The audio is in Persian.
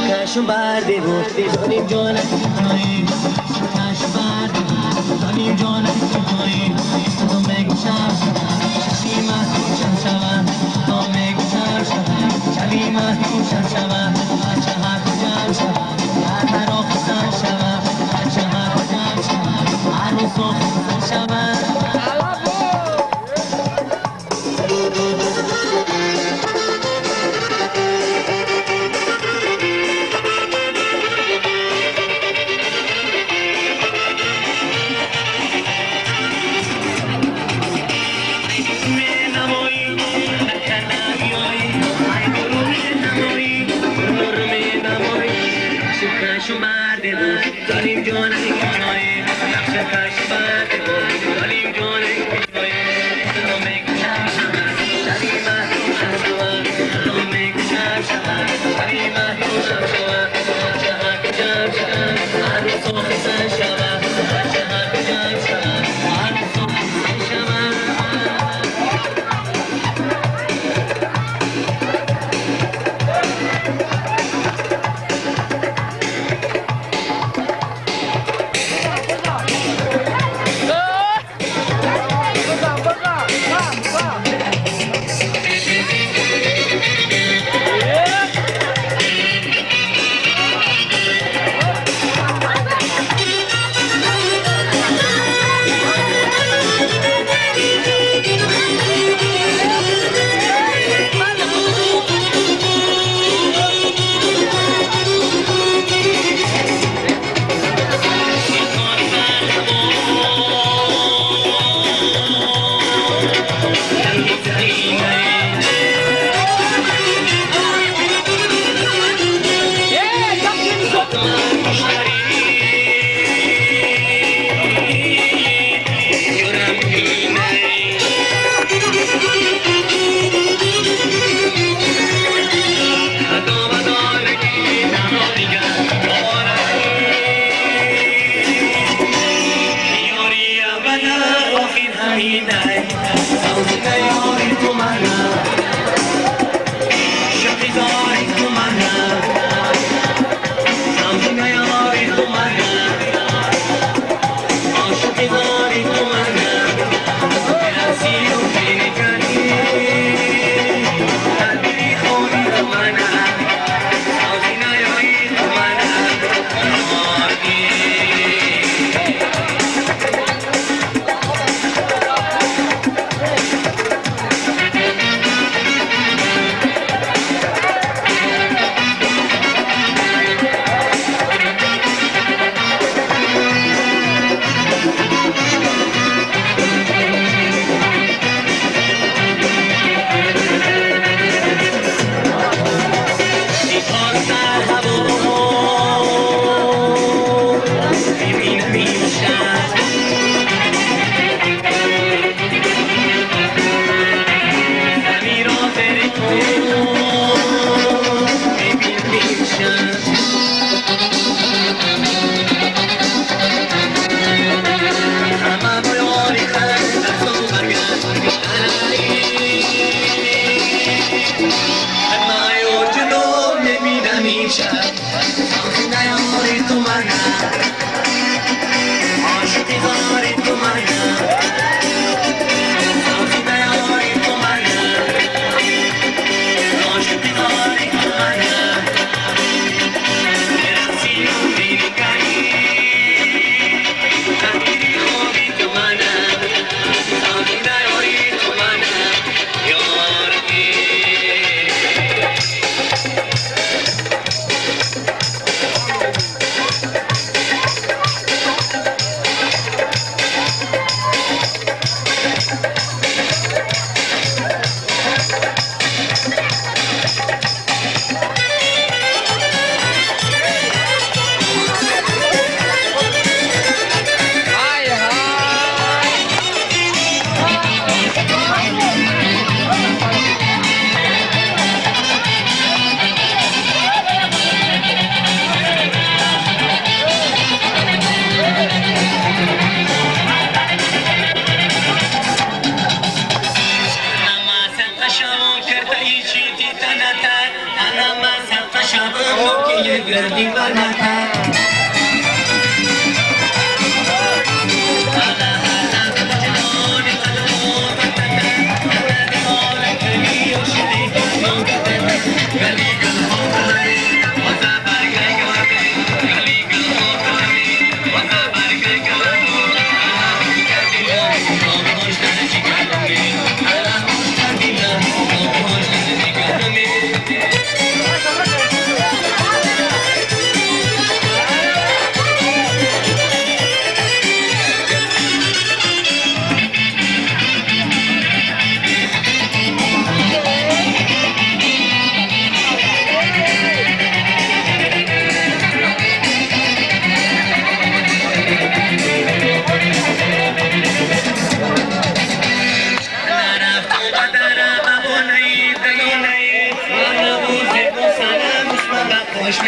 شکرشو برده بود داریم جانک کنایی شکرشو برده بود داریم جانک کنایی تو مگو شب شبی محکوم شب تو مگو شبی محکوم شب بچه هر کجا شب هر آخوزن شب بچه هر کجا شب هر روز آخوزن شب داریم جانک کنایی شکرشو برده بود داریم جانک کنایی تو مگو شب شبی محکوم شب تو مگو شب شبی محکوم شب بچه هر کجا شب هر روز آخوزن شب بچه هر کجا شب هر روز آخوزن شب lo que yo grande banata. Hoş